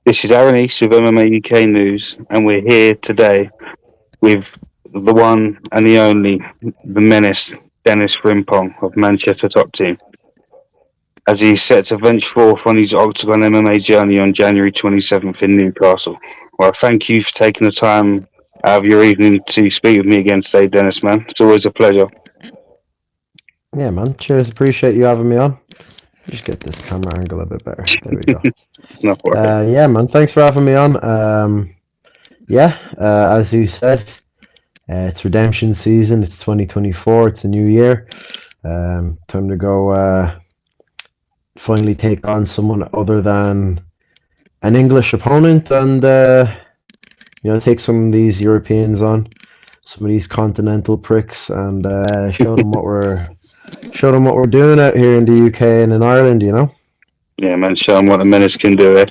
This is Aaron East with MMA UK News, and we're here today with the one and the only, the menace, Denis Frimpong of Manchester Top Team, as he's set to venture forth on his OKTAGON MMA journey on January 27th in Newcastle. Well, thank you for taking the time out of your evening to speak with me again today, Denis, man. It's always a pleasure. Yeah, man. Cheers. Appreciate you having me on. Just get this camera angle a bit better. There we go. No worries. Yeah, man. Thanks for having me on. As you said, it's redemption season. It's 2024. It's a new year. Time to go finally take on someone other than an English opponent and, take some of these Europeans on, some of these continental pricks, and show them what we're doing out here in the UK and in Ireland, Yeah, man, show them what the menace can do, eh?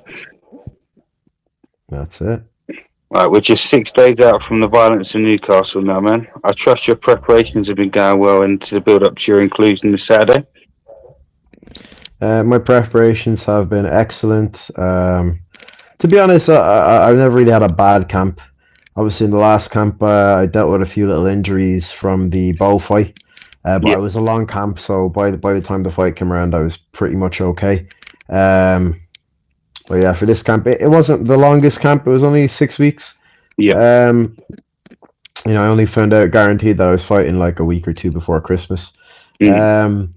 That's it. Right, we're just 6 days out from the violence in Newcastle now, man. I trust your preparations have been going well into the build-up to your inclusion this Saturday. My preparations have been excellent. To be honest, I've never really had a bad camp. Obviously, in the last camp, I dealt with a few little injuries from the bow fight, but it was a long camp, so by the time the fight came around, I was pretty much okay. But yeah, for this camp, it wasn't the longest camp. It was only 6 weeks. Yeah. I only found out guaranteed that I was fighting like a week or two before Christmas. And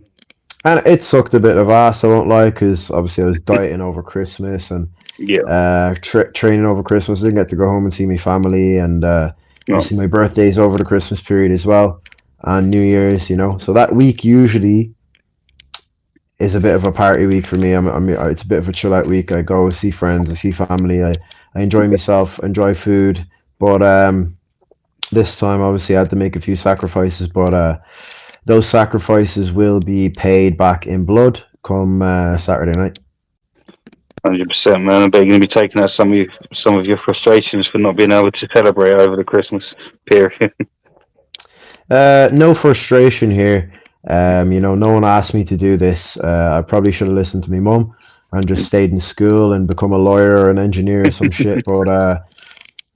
it sucked a bit of ass, I won't lie, because obviously I was dieting over Christmas and training over Christmas. I didn't get to go home and see my family, and obviously my birthday's over the Christmas period as well, and New Year's, So that week usually is a bit of a party week for me. It's a bit of a chill out week. I go see friends, I see family, I enjoy myself, enjoy food. But this time, obviously, I had to make a few sacrifices, but those sacrifices will be paid back in blood come Saturday night. 100%, man. I bet you're going to be taking out some of your frustrations for not being able to celebrate over the Christmas period. No frustration here. No one asked me to do this. I probably should have listened to my mum and just stayed in school and become a lawyer or an engineer or some shit. But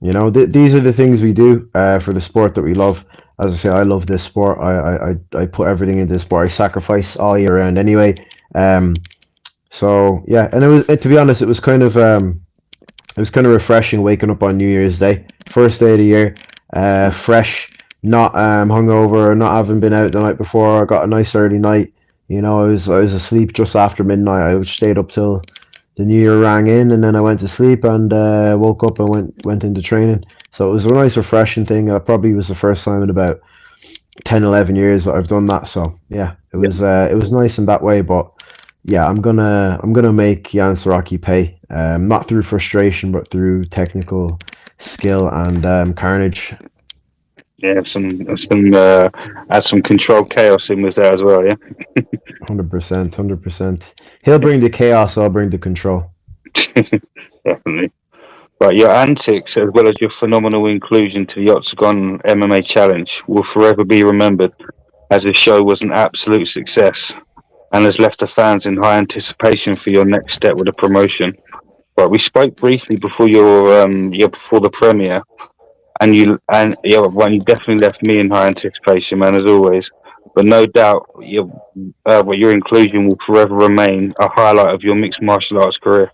these are the things we do for the sport that we love. As I say, I love this sport. I put everything into this sport. I sacrifice all year round anyway. So yeah, and to be honest, it was kind of refreshing waking up on New Year's Day, first day of the year, fresh, not hungover, not having been out the night before. I got a nice early night. I was asleep just after midnight. I stayed up till the New Year rang in, and then I went to sleep and woke up and went into training. So it was a nice, refreshing thing. Probably was the first time in about 10, 11 years that I've done that. So yeah, it was nice in that way. But yeah, I'm gonna make Jan Saraki pay. Not through frustration, but through technical skill and carnage. Yeah, add some controlled chaos in with that as well. Yeah. 100%. He'll bring the chaos. I'll bring the control. Definitely. Right, your antics as well as your phenomenal inclusion to the OKTAGON MMA Challenge will forever be remembered, as the show was an absolute success and has left the fans in high anticipation for your next step with the promotion. Right, we spoke briefly before before the premiere, and you definitely left me in high anticipation, man, as always. But no doubt, your inclusion will forever remain a highlight of your mixed martial arts career.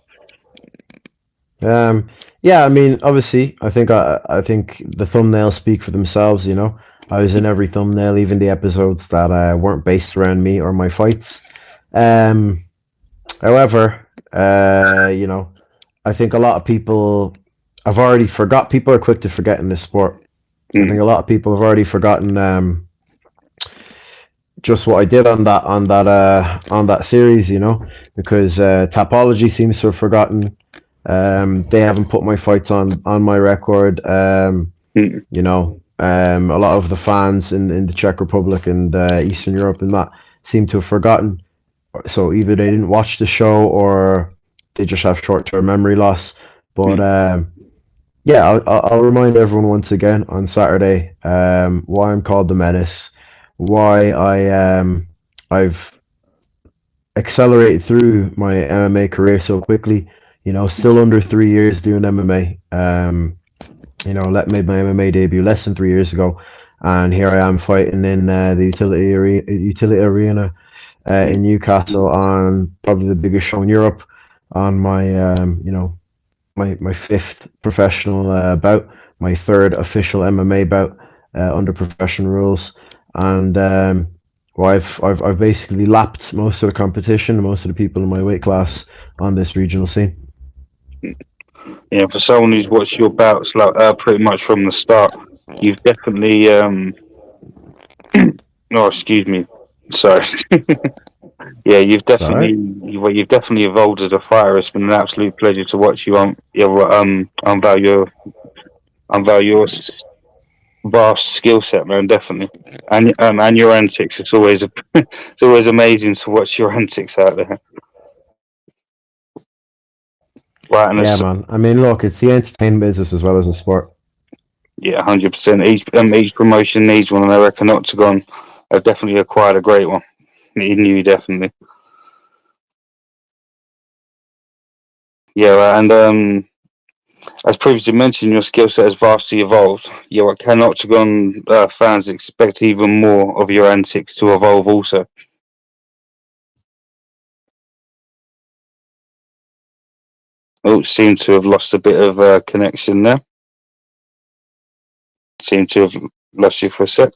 Yeah, I mean, obviously, I think the thumbnails speak for themselves. I was in every thumbnail, even the episodes that weren't based around me or my fights. However, I think a lot of people have already forgot. People are quick to forget in this sport. I think a lot of people have already forgotten just what I did on that series. Because Tapology seems to have forgotten. They haven't put my fights on my record. A lot of the fans in the Czech Republic and Eastern Europe and that seem to have forgotten. So either they didn't watch the show or they just have short-term memory loss. But I'll remind everyone once again on Saturday why I'm called the Menace, why I've accelerated through my MMA career so quickly. You know, still under 3 years doing MMA. You know, made my MMA debut less than 3 years ago, and here I am fighting in the utility arena in Newcastle on probably the biggest show in Europe, on my my fifth professional bout, my third official MMA bout under professional rules, and well, I've basically lapped most of the competition, most of the people in my weight class on this regional scene. Yeah, for someone who's watched your bouts like pretty much from the start, you've definitely oh, excuse me, sorry. Yeah, It's all right. you've definitely evolved as a fighter. It's been an absolute pleasure to watch you unveil your vast skill set, man. Definitely, and your antics. It's always it's always amazing to watch your antics out there. Right, and Yeah, it's, man. I mean, look, it's the entertainment business as well as a sport. yeah, 100%. Each promotion needs one, and I reckon Octagon have definitely acquired a great one. In you, definitely. Yeah, and as previously mentioned, your skill set has vastly evolved. Yeah, what can Octagon fans expect even more of your antics to evolve also? Oh, seem to have lost a bit of connection there. Seem to have lost you for a sec.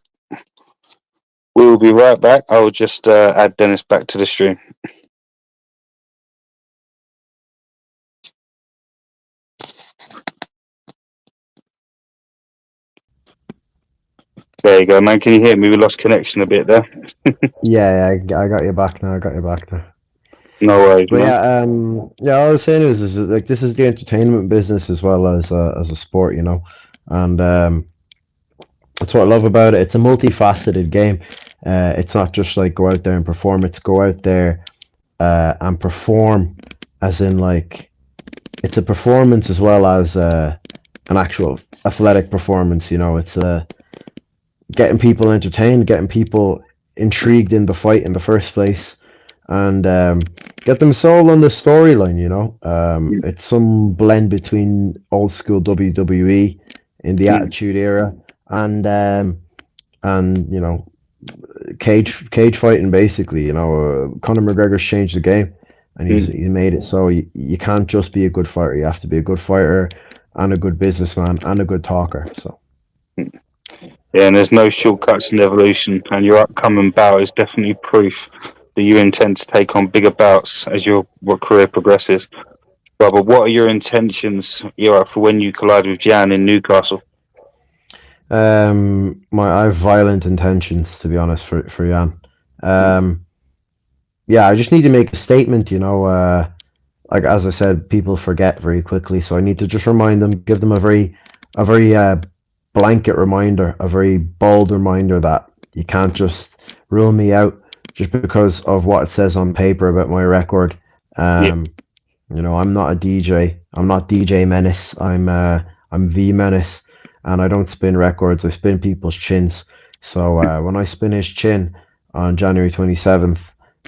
We will be right back. I will just add Dennis back to the stream. There you go, man. Can you hear me? We lost connection a bit there. Yeah, I got you back now. I got you back now. No worries, But man. yeah, all I was saying is like this is the entertainment business as well as a sport, you know, and that's what I love about it. It's a multifaceted game. It's not just like go out there and perform. It's go out there and perform, as in like it's a performance as well as an actual athletic performance. You know, it's getting people entertained, getting people intrigued in the fight in the first place, and get them sold on the storyline. You know, it's some blend between old school WWE in the Mm, Attitude Era and you know cage fighting basically. You know, Conor McGregor's changed the game, and mm. he's made it so you can't just be a good fighter. You have to be a good fighter and a good businessman and a good talker. So. Yeah, and there's no shortcuts in evolution, and your upcoming bout is definitely proof that you intend to take on bigger bouts as your career progresses. But what are your intentions, for when you collide with Jan in Newcastle? I have violent intentions to be honest for Jan. Mm, Yeah, I just need to make a statement. You know, like as I said, people forget very quickly, so I need to just remind them, give them a very blanket reminder, a very bold reminder that you can't just rule me out just because of what it says on paper about my record. yeah, Um, you know, I'm not a DJ. I'm not DJ Menace. I'm V Menace, and I don't spin records. I spin people's chins. So when I spin his chin on January 27th,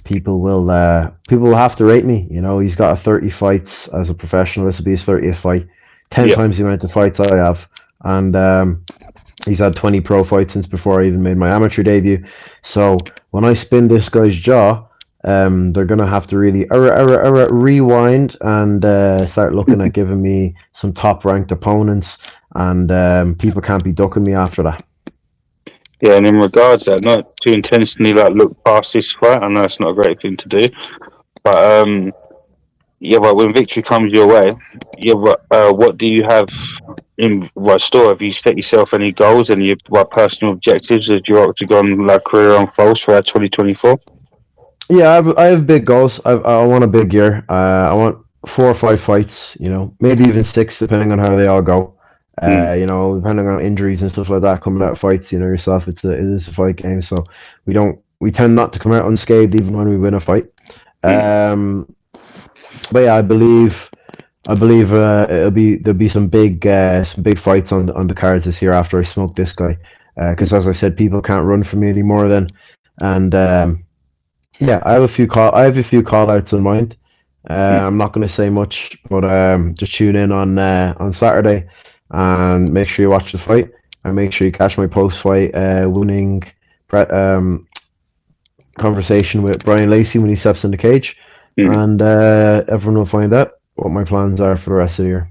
people will have to rate me. You know, he's got a 30 fights as a professional. This will be his 30th fight. Ten yeah, times the amount of fights I have, and he's had 20 pro fights since before I even made my amateur debut. So when I spin this guy's jaw, they're gonna have to really rewind and start looking at giving me some top ranked opponents, and people can't be ducking me after that. yeah. And in regards to that, not to intentionally like look past this fight. I know it's not a great thing to do, but yeah. But when victory comes your way, yeah. But what do you have in store? Have you set yourself any goals, any personal objectives as your Octagon like career unfolds throughout 2024? Yeah, I have big goals. I want a big year. I want 4 or 5 fights. You know, maybe even six, depending on how they all go. Mm, You know, depending on injuries and stuff like that coming out of fights. You know yourself, it is a fight game, so we tend not to come out unscathed even when we win a fight. mm, Um, but yeah, I believe there'll be some big fights on the cards this year after I smoke this guy. Because as I said, people can't run from me anymore then, and yeah, I have a few call outs in mind. I'm not going to say much, but just tune in on Saturday and make sure you watch the fight and make sure you catch my post-fight winning conversation with Brian Lacey when he steps in the cage, and everyone will find out what my plans are for the rest of the year.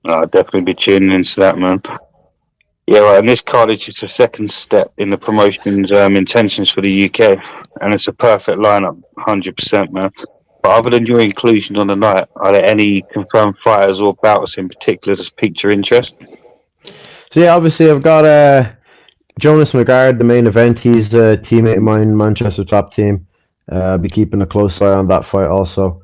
I'll definitely be tuning into that, man. Yeah, right, and this card is just a second step in the promotion's intentions for the UK, and it's a perfect lineup, 100%, man. But other than your inclusion on the night, are there any confirmed fighters or bouts in particular that's piqued your interest? So yeah, obviously I've got Jonas McGard, the main event. He's a teammate of mine, Manchester top team. I'll be keeping a close eye on that fight also.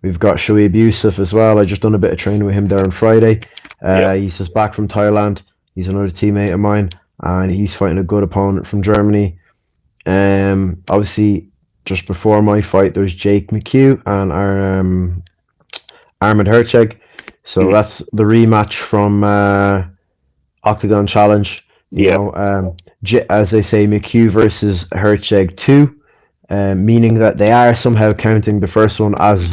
We've got Shoaib Yusuf as well. I just done a bit of training with him there on Friday. He's just back from Thailand. He's another teammate of mine, and he's fighting a good opponent from Germany. Obviously, just before my fight, there was Jake McHugh and Armand Herceg. So that's the rematch from OKTAGON Challenge. You know, as they say, McHugh versus Herceg 2. Meaning that they are somehow counting the first one as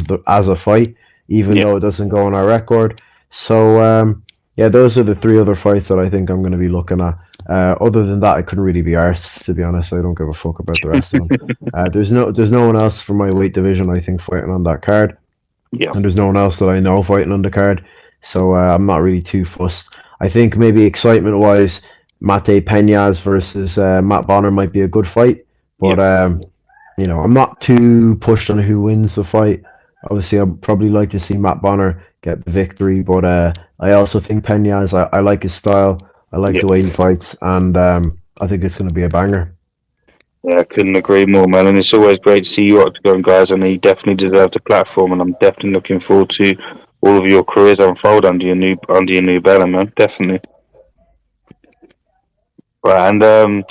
a fight, even though it doesn't go on our record. So those are the three other fights that I think I'm going to be looking at. Other than that, I couldn't really be arsed, to be honest. I don't give a fuck about the rest of them. There's no one else from my weight division, I think, fighting on that card. And there's no one else that I know fighting on the card. So I'm not really too fussed. I think maybe excitement-wise, Mate Peñas versus Matt Bonner might be a good fight. But you know, I'm not too pushed on who wins the fight. Obviously, I'd probably like to see Matt Bonner get the victory, but I also think Peñas, I like his style. I like the way he fights, and I think it's going to be a banger. Yeah, I couldn't agree more, man. And it's always great to see you OKTAGON guys, and you definitely deserve the platform. And I'm definitely looking forward to all of your careers unfold under your new banner, man. Definitely. Right, and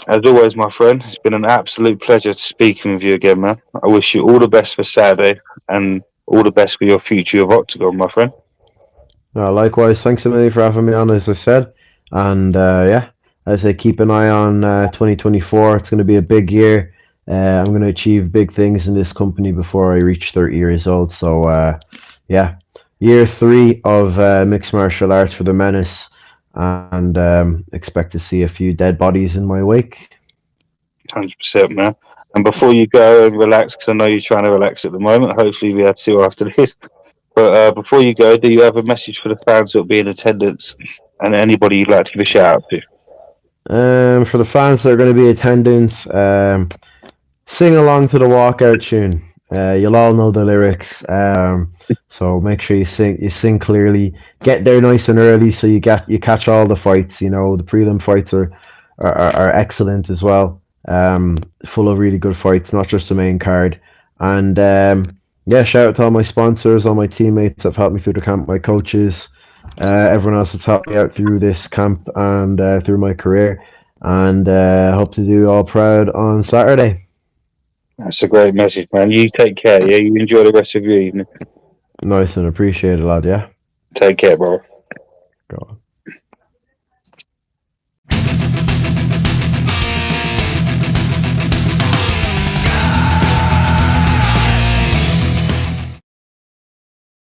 as always, my friend, it's been an absolute pleasure speaking with you again, man. I wish you all the best for Saturday and all the best for your future of OKTAGON, my friend. Likewise, thanks a million for having me on, as I said. And as I keep an eye on 2024, it's going to be a big year. I'm going to achieve big things in this company before I reach 30 years old. So, year 3 of mixed martial arts for the Menace, and expect to see a few dead bodies in my wake. 100%, man. And before you go and relax, because I know you're trying to relax at the moment, hopefully we had to after this. But before you go, do you have a message for the fans that will be in attendance and anybody you'd like to give a shout out to? For the fans that are going to be in attendance, sing along to the walkout tune. You'll all know the lyrics, so make sure you sing clearly. Get there nice and early so you catch all the fights. You know, the prelim fights are excellent as well. Full of really good fights, not just the main card. And shout out to all my sponsors, all my teammates that have helped me through the camp, my coaches, everyone else that's helped me out through this camp and through my career. And hope to do all proud on Saturday. That's a great message, man. You take care, yeah? You enjoy the rest of your evening. Nice and appreciate it, lad, yeah? Take care, bro. Go on.